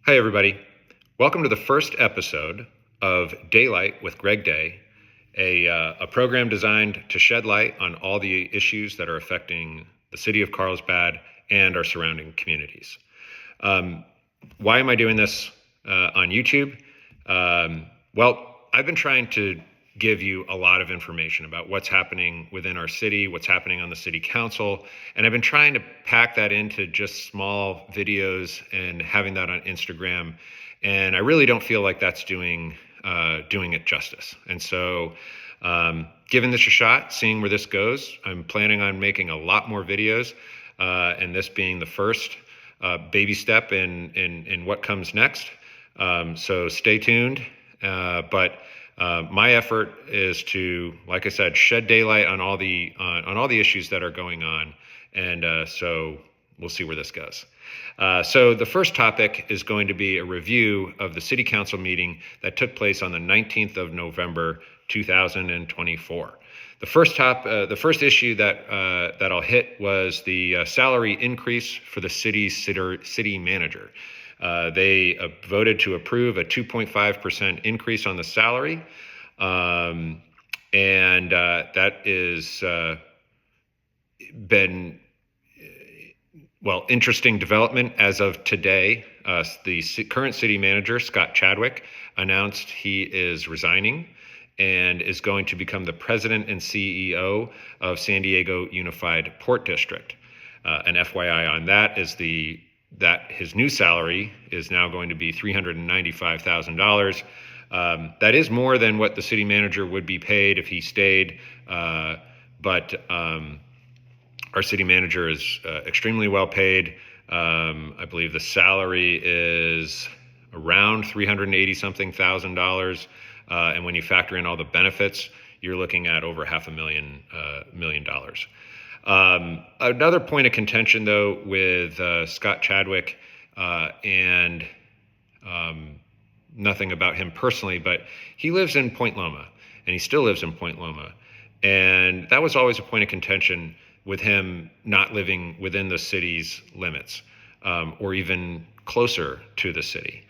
Hi, everybody. Welcome to the first episode of Daylight with Greg Day, a program designed to shed light on all the issues that are affecting the city of Carlsbad and our surrounding communities. Why am I doing this on YouTube? Well, I've been trying to give you a lot of information about what's happening within our city, what's happening on the city council, and I've been trying to pack that into just small videos and having that on Instagram. And I really don't feel like that's doing it justice. And so, giving this a shot, seeing where this goes, I'm planning on making a lot more videos, and this being the first baby step in what comes next. So stay tuned. But my effort is to, like I said, shed daylight on all the issues that are going on, and so we'll see where this goes. So the first topic is going to be a review of the City Council meeting that took place on the 19th of November, 2024. The first issue that I'll hit was the salary increase for the city's city manager. They voted to approve a 2.5% increase on the salary, and that is been interesting development as of today. The current city manager, Scott Chadwick, announced he is resigning and is going to become the president and CEO of San Diego Unified Port District. An FYI on that is that his new salary is now going to be $395,000. That is more than what the city manager would be paid if he stayed, but our city manager is extremely well paid. I believe the salary is around $380,000, and when you factor in all the benefits, you're looking at over $500,000. Another point of contention, though, with Scott Chadwick, and nothing about him personally, but he lives in Point Loma, and he still lives in Point Loma. And that was always a point of contention with him not living within the city's limits, or even closer to the city.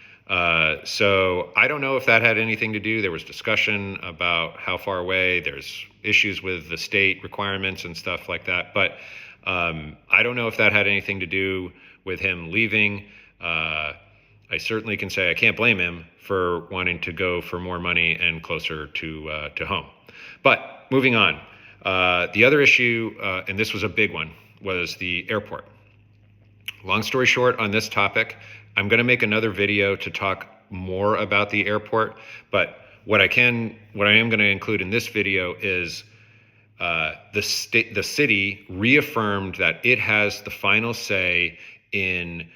So I don't know if that had anything to do. There was discussion about how far away. There's issues with the state requirements and stuff like that. But I don't know if that had anything to do with him leaving. I certainly can say I can't blame him for wanting to go for more money and closer to home. But moving on, the other issue, and this was a big one, was the airport. Long story short on this topic, I'm going to make another video to talk more about the airport, but what I am going to include in this video is the city reaffirmed that it has the final say in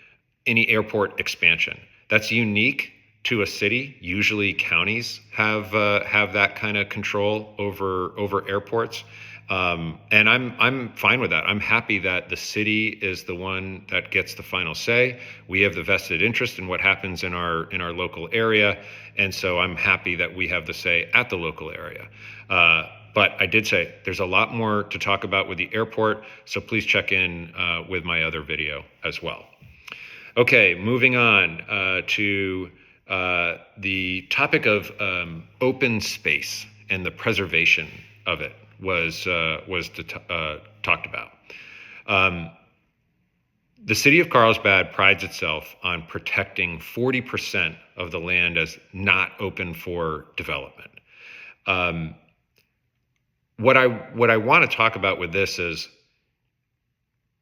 any airport expansion. That's unique to a city. Usually counties have that kind of control over airports. And I'm fine with that. I'm happy that the city is the one that gets the final say. We have the vested interest in what happens in our local area, and so I'm happy that we have the say at the local area. But I did say there's a lot more to talk about with the airport, so please check in with my other video as well. Okay, moving on to the topic of open space and the preservation of it was talked about. The city of Carlsbad prides itself on protecting 40% of the land as not open for development. What I want to talk about with this is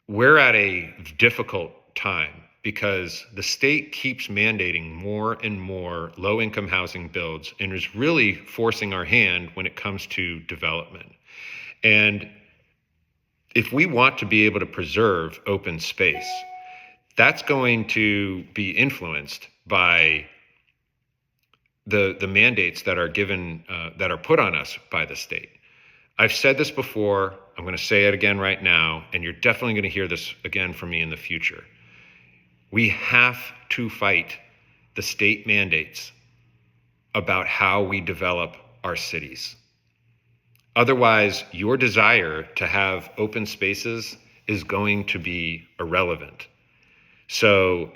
we're at a difficult time because the state keeps mandating more and more low-income housing builds and is really forcing our hand when it comes to development. And if we want to be able to preserve open space, that's going to be influenced by the mandates that are given, that are put on us by the state. I've said this before, I'm going to say it again right now, and you're definitely going to hear this again from me in the future. We have to fight the state mandates about how we develop our cities. Otherwise, your desire to have open spaces is going to be irrelevant. So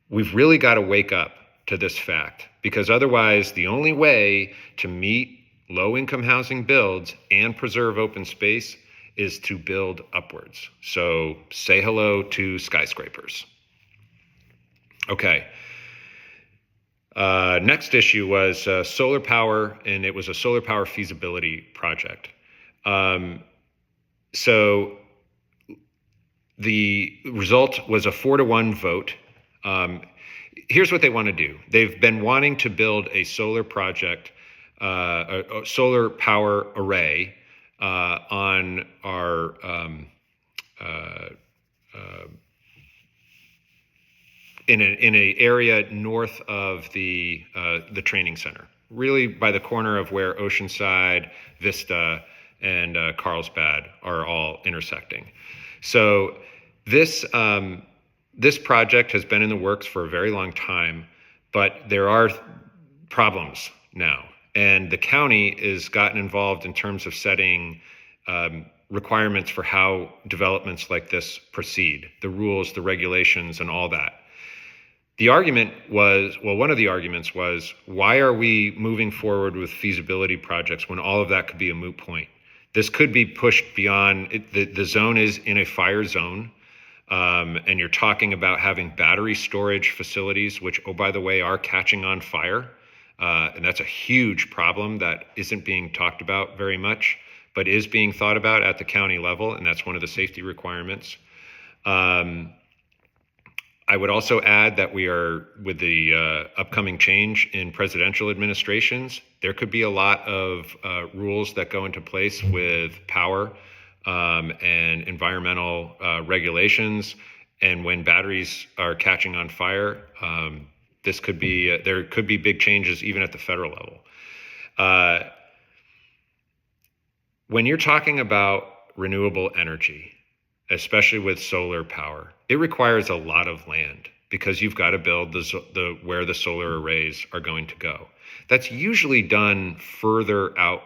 we've really got to wake up to this fact, because otherwise the only way to meet low-income housing builds and preserve open space is to build upwards. So say hello to skyscrapers. Okay. Next issue was solar power, and it was a solar power feasibility project. So the result was a 4-1 vote. Here's what they want to do. They've been wanting to build a solar project, a solar power array on our in an area north of the training center, really by the corner of where Oceanside, Vista, and Carlsbad are all intersecting. So this project has been in the works for a very long time, but there are problems now. And the county has gotten involved in terms of setting requirements for how developments like this proceed, the rules, the regulations, and all that. The argument was, well, one of the arguments was, why are we moving forward with feasibility projects when all of that could be a moot point? This could be pushed beyond, the zone is in a fire zone, and you're talking about having battery storage facilities, which, oh, by the way, are catching on fire. And that's a huge problem that isn't being talked about very much, but is being thought about at the county level, and that's one of the safety requirements. I would also add that we are, with the upcoming change in presidential administrations, there could be a lot of rules that go into place with power and environmental regulations. And when batteries are catching on fire, this could be, there could be big changes even at the federal level. When you're talking about renewable energy, especially with solar power, it requires a lot of land because you've got to build where the solar arrays are going to go. That's usually done further out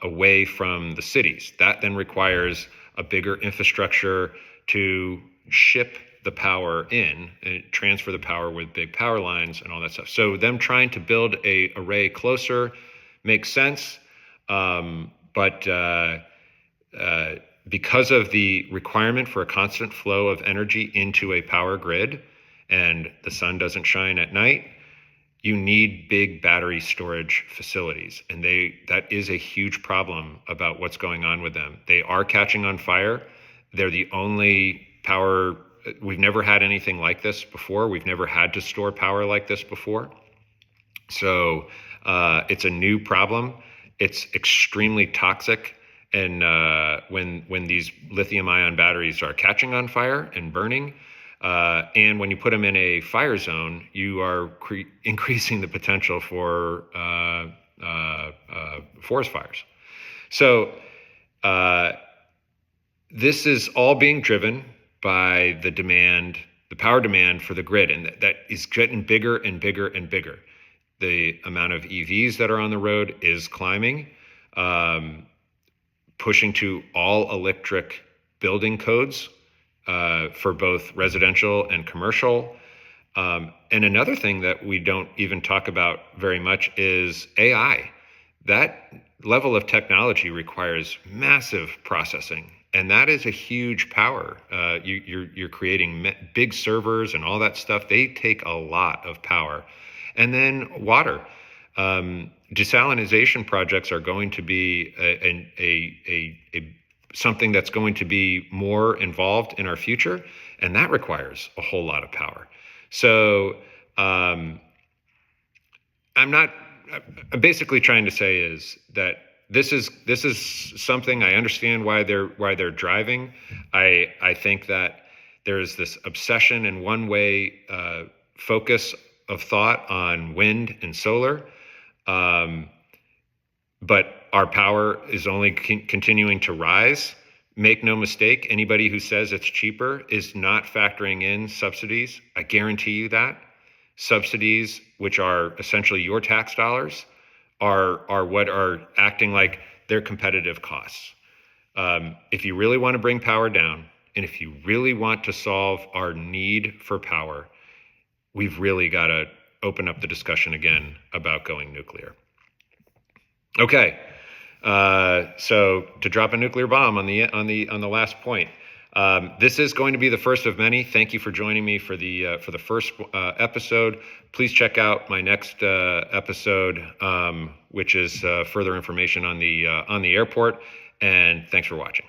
away from the cities. That then requires a bigger infrastructure to ship the power in and transfer the power with big power lines and all that stuff. So them trying to build a array closer makes sense, but because of the requirement for a constant flow of energy into a power grid, and the sun doesn't shine at night, you need big battery storage facilities. And that is a huge problem about what's going on with them. They are catching on fire. They're the only power, we've never had anything like this before. We've never had to store power like this before. So it's a new problem. It's extremely toxic. And when these lithium-ion batteries are catching on fire and burning, and when you put them in a fire zone, you are increasing the potential for forest fires. So this is all being driven by the demand, the power demand for the grid, and that is getting bigger and bigger and bigger. The amount of EVs that are on the road is climbing. Pushing to all electric building codes for both residential and commercial. And another thing that we don't even talk about very much is AI. That level of technology requires massive processing, and that is a huge power. You're creating big servers and all that stuff. They take a lot of power. And then water. Desalination projects are going to be something that's going to be more involved in our future, and that requires a whole lot of power. So I'm basically trying to say is that this is something I understand why they're driving. I think that there's this obsession and one way focus of thought on wind and solar. But our power is only continuing to rise. Make no mistake, anybody who says it's cheaper is not factoring in subsidies. I guarantee you that. Subsidies, which are essentially your tax dollars, are what are acting like they're competitive costs. If you really want to bring power down, and if you really want to solve our need for power, we've really got to open up the discussion again about going nuclear. Okay, so to drop a nuclear bomb on the last point, this is going to be the first of many. Thank you for joining me for the first episode. Please check out my next episode, which is further information on the airport. And thanks for watching.